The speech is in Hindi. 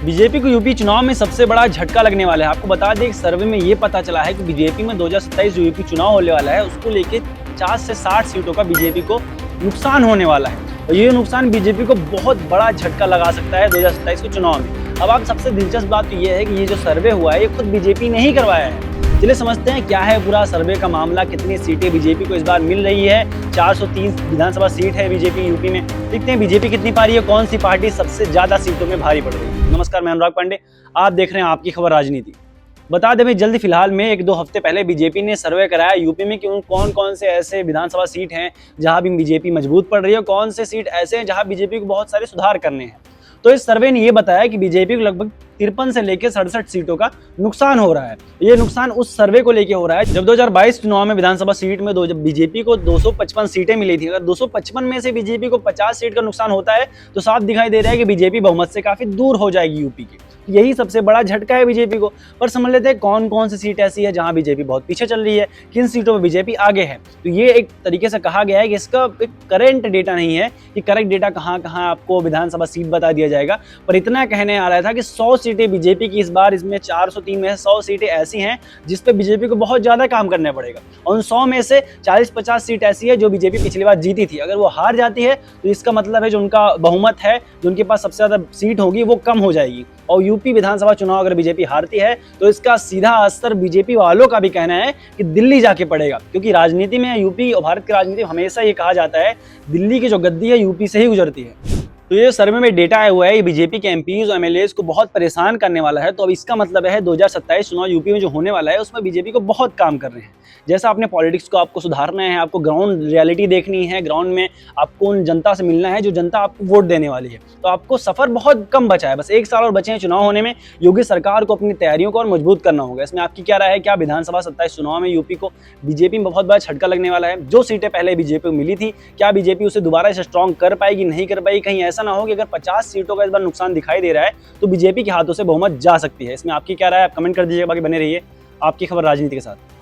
बीजेपी को यूपी चुनाव में सबसे बड़ा झटका लगने वाला है। आपको बता दें, एक सर्वे में ये पता चला है कि बीजेपी में 2027 जो यूपी चुनाव होने वाला है उसको लेके 50 से 60 सीटों का बीजेपी को नुकसान होने वाला है। और ये नुकसान बीजेपी को बहुत बड़ा झटका लगा सकता है 2027 के चुनाव में। अब आप सबसे दिलचस्प बात तो ये है कि ये जो सर्वे हुआ है ये खुद बीजेपी ने ही करवाया है। चलिए समझते हैं क्या है पूरा सर्वे का मामला, कितनी सीटें बीजेपी को इस बार मिल रही है। 403 विधानसभा सीट है बीजेपी यूपी में। देखते हैं बीजेपी कितनी पा रही है, कौन सी पार्टी सबसे ज्यादा सीटों में भारी पड़ रही है। नमस्कार, मैं अनुराग पांडे, आप देख रहे हैं आपकी खबर राजनीति। बता दें भाई जल्दी फिलहाल में 1-2 हफ्ते पहले बीजेपी ने सर्वे कराया यूपी में कि कौन कौन से ऐसे विधानसभा सीट हैं जहां भी बीजेपी मजबूत पड़ रही है, कौन से सीट ऐसे हैं जहां बीजेपी को बहुत सारे सुधार करने हैं। तो इस सर्वे ने ये बताया कि बीजेपी को लगभग 53 से लेकर 67 सीटों का नुकसान हो रहा है। ये नुकसान उस सर्वे को लेके हो रहा है जब 2022 चुनाव में विधानसभा सीट में जब बीजेपी को 255 सीटें मिली थी। अगर 255 में से बीजेपी को 50 सीट का नुकसान होता है तो साफ दिखाई दे रहा है कि बीजेपी बहुमत से काफी दूर हो जाएगी यूपी की। यही सबसे बड़ा झटका है बीजेपी को। पर समझ लेते हैं कौन कौन सी सीट ऐसी है जहां बीजेपी बहुत पीछे चल रही है, किन सीटों पर बीजेपी आगे है। तो ये एक तरीके से कहा गया है कि इसका एक करेंट डेटा नहीं है कि करेक्ट डेटा कहां कहां आपको विधानसभा सीट बता दिया जाएगा। पर इतना कहने आ रहा था कि 100 सीटें बीजेपी की इस बार, इसमें 403 में से 100 सीटें ऐसी हैं जिस पे बीजेपी को बहुत ज्यादा काम करना पड़ेगा। और उन 100 में से 40-50 सीट ऐसी है जो बीजेपी पिछली बार जीती थी। अगर वो हार जाती है तो इसका मतलब है जो उनका बहुमत है, जो उनके पास सबसे ज्यादा सीट होगी, वो कम हो जाएगी। और यूपी विधानसभा चुनाव अगर बीजेपी हारती है तो इसका सीधा असर बीजेपी वालों का भी कहना है कि दिल्ली जाके पड़ेगा। क्योंकि राजनीति में यूपी और भारत की राजनीति में हमेशा ये कहा जाता है दिल्ली की जो गद्दी है यूपी से ही गुजरती है। तो ये सर्वे में डेटा आया हुआ है, ये बीजेपी के एमपीज और एमएलएज को बहुत परेशान करने वाला है। तो अब इसका मतलब है 2027 चुनाव यूपी में जो होने वाला है उसमें बीजेपी को बहुत काम कर रहे हैं। जैसा आपने पॉलिटिक्स को आपको सुधारना है, आपको ग्राउंड रियलिटी देखनी है, ग्राउंड में आपको उन जनता से मिलना है जो जनता आपको वोट देने वाली है। तो आपको सफर बहुत कम बचा है, बस 1 साल और बचे हैं चुनाव होने में। योगी सरकार को अपनी तैयारियों को और मजबूत करना होगा। इसमें आपकी क्या राय है? क्या विधानसभा 27 चुनाव में यूपी को बीजेपी में बहुत बड़ा झटका लगने वाला है? जो सीटें पहले बीजेपी को मिली थी, क्या बीजेपी उसे दोबारा से स्ट्रॉन्ग कर पाएगी, नहीं कर पाएगी? कहीं ऐसा ना हो कि अगर 50 सीटों का इस बार नुकसान दिखाई दे रहा है तो बीजेपी के हाथों से बहुमत जा सकती है। इसमें आपकी क्या राय है? आप कमेंट कर दीजिए। बाकी बने रहिए आपकी खबर राजनीति के साथ।